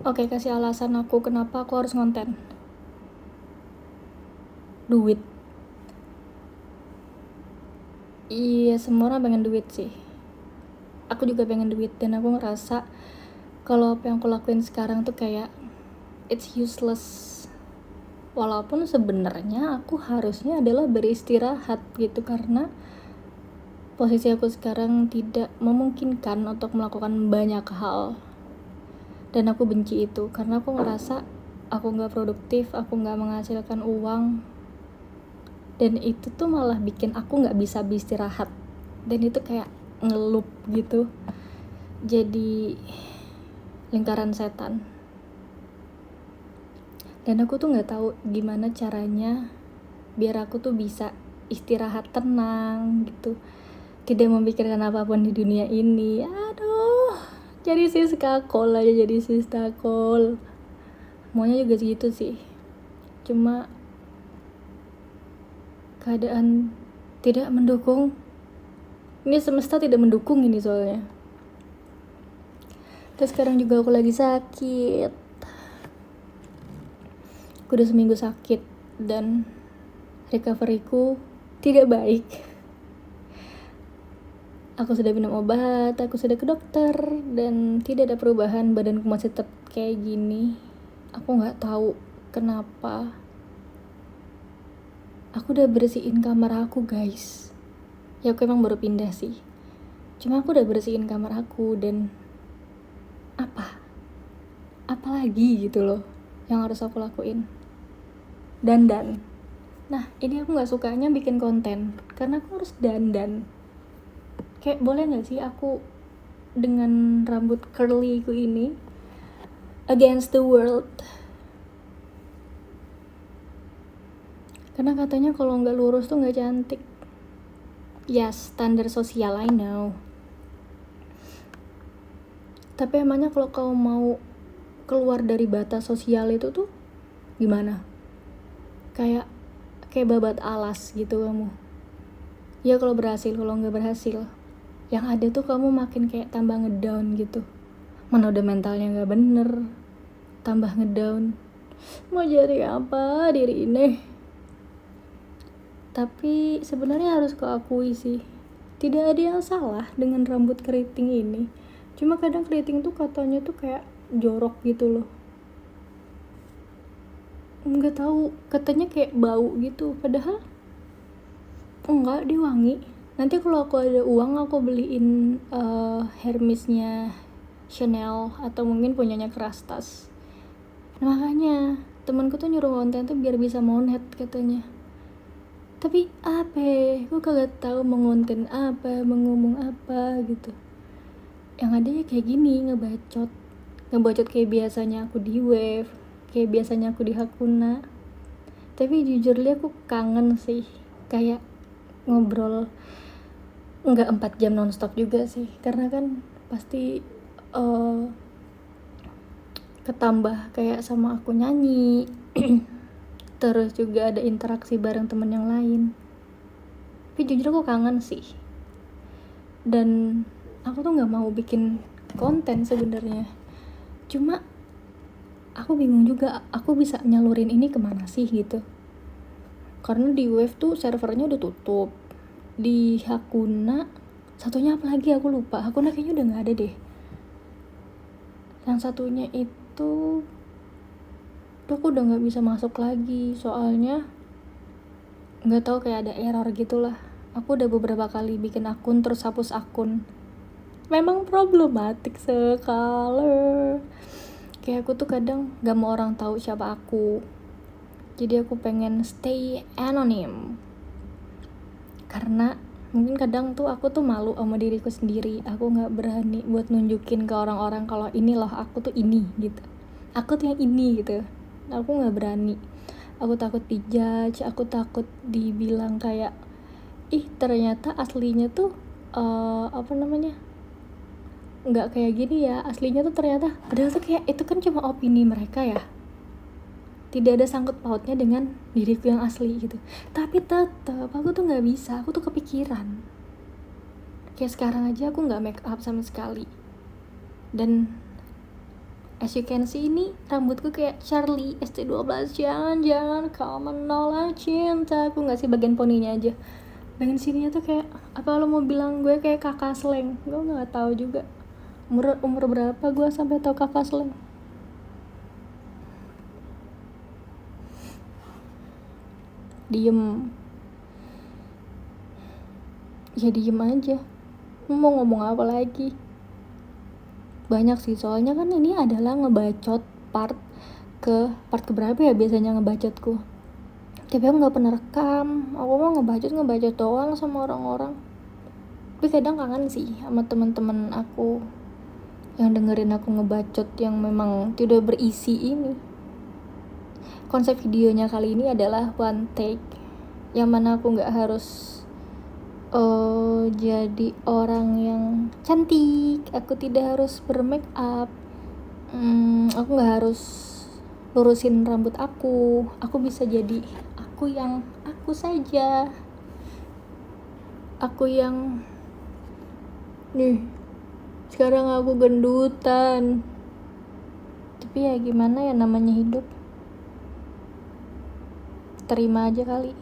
Oke, kasih alasan aku kenapa aku harus ngonten. Duit. Iya, semua orang pengen duit sih. Aku juga pengen duit, dan aku ngerasa kalau apa yang aku lakuin sekarang tuh kayak it's useless. Walaupun sebenarnya aku harusnya adalah beristirahat gitu, karena posisi aku sekarang tidak memungkinkan untuk melakukan banyak hal. Dan aku benci itu, karena aku ngerasa aku gak produktif, aku gak menghasilkan uang. Dan itu tuh malah bikin aku gak bisa beristirahat. Dan itu kayak ngelup gitu. Jadi lingkaran setan. Dan aku tuh gak tahu gimana caranya biar aku tuh bisa istirahat tenang gitu, tidak memikirkan apapun di dunia ini. Aduh, jadi siskakol aja, jadi sistakol. Maunya juga segitu sih, cuma keadaan tidak mendukung. Ini semesta tidak mendukung ini soalnya. Terus sekarang juga aku lagi sakit. Aku udah seminggu sakit dan recovery-ku tidak baik. Aku sudah minum obat, aku sudah ke dokter, dan tidak ada perubahan. Badanku masih tetap kayak gini. Aku gak tahu kenapa. Aku udah bersihin kamar aku, guys. Ya aku emang baru pindah sih, cuma aku udah bersihin kamar aku. Dan apa lagi gitu loh yang harus aku lakuin. Dandan. Nah, ini aku gak sukanya bikin konten karena aku harus dandan. Kayak boleh gak sih aku dengan rambut curly ku ini against the world? Karena katanya kalau gak lurus tuh gak cantik. Yes, standar sosial, I know. Tapi emangnya kalau kamu mau keluar dari batas sosial itu tuh gimana? Kayak babat alas gitu kamu. Ya kalau berhasil, kalau nggak berhasil, yang ada tuh kamu makin kayak tambah ngedown gitu. Mana udah mentalnya nggak bener, tambah ngedown. Mau jadi apa diri ini? Tapi sebenarnya harus kuakui sih, tidak ada yang salah dengan rambut keriting ini. Cuma kadang keriting tuh katanya tuh kayak jorok gitu loh. Nggak tahu, katanya kayak bau gitu, padahal enggak, dia wangi. Nanti kalau aku ada uang aku beliin Hermesnya Chanel atau mungkin punyanya Kerastas. Nah, makanya temanku tuh nyuruh konten tuh biar bisa monet katanya. Tapi apa? Aku kagak tahu mau ngonten apa, mau ngomong apa gitu. Yang adanya kayak gini, ngebacot kayak biasanya aku di Wave, kayak biasanya aku di Hakuna. Tapi jujur li aku kangen sih, kayak ngobrol nggak 4 jam nonstop juga sih, karena kan pasti ketambah kayak sama aku nyanyi terus juga ada interaksi bareng temen yang lain. Tapi jujur aku kangen sih, dan aku tuh nggak mau bikin konten sebenarnya. Cuma aku bingung juga aku bisa nyalurin ini kemana sih gitu, karena di Wave tuh servernya udah tutup. Di Hakuna satunya apa lagi aku lupa, Hakuna kayaknya udah nggak ada deh. Yang satunya itu tuh aku udah nggak bisa masuk lagi, soalnya nggak tahu kayak ada error gitulah. Aku udah beberapa kali bikin akun terus hapus akun. Memang problematik sekali. Kayak aku tuh kadang gak mau orang tahu siapa aku, jadi aku pengen stay anonim. Karena mungkin kadang tuh aku tuh malu sama diriku sendiri. Aku gak berani buat nunjukin ke orang-orang kalau ini loh aku tuh ini gitu, aku tuh yang ini gitu. Aku gak berani. Aku takut dijudge, aku takut dibilang kayak ih ternyata aslinya tuh nggak kayak gini ya aslinya tuh ternyata. Padahal tuh kayak itu kan cuma opini mereka ya, tidak ada sangkut pautnya dengan diriku yang asli gitu. Tapi tetap aku tuh nggak bisa, aku tuh kepikiran. Kayak sekarang aja aku nggak make up sama sekali, dan As you can see, ini rambutku kayak Charlie ST12. Jangan kau menolak cintaku. Nggak sih, bagian poninya aja. Bagian sininya tuh kayak, apa lo mau bilang gue kayak kakak slang? Gue nggak tahu juga. Umur berapa gue sampai tahu kakak slang? Diem. Ya diem aja. Mau ngomong apa lagi? Banyak sih, soalnya kan ini adalah ngebacot part keberapa ya biasanya ngebacotku. Tapi aku nggak pernah rekam. Aku mau ngebacot doang sama orang-orang. Tapi kadang kangen sih sama teman-teman aku yang dengerin aku ngebacot yang memang tidak berisi ini. Konsep videonya kali ini adalah one take, yang mana aku nggak harus jadi orang yang cantik. Aku tidak harus bermake up. Aku nggak harus lurusin rambut aku. Aku bisa jadi aku yang aku saja. Aku yang nih, sekarang aku gendutan. Tapi ya gimana ya, namanya hidup. Terima aja kali.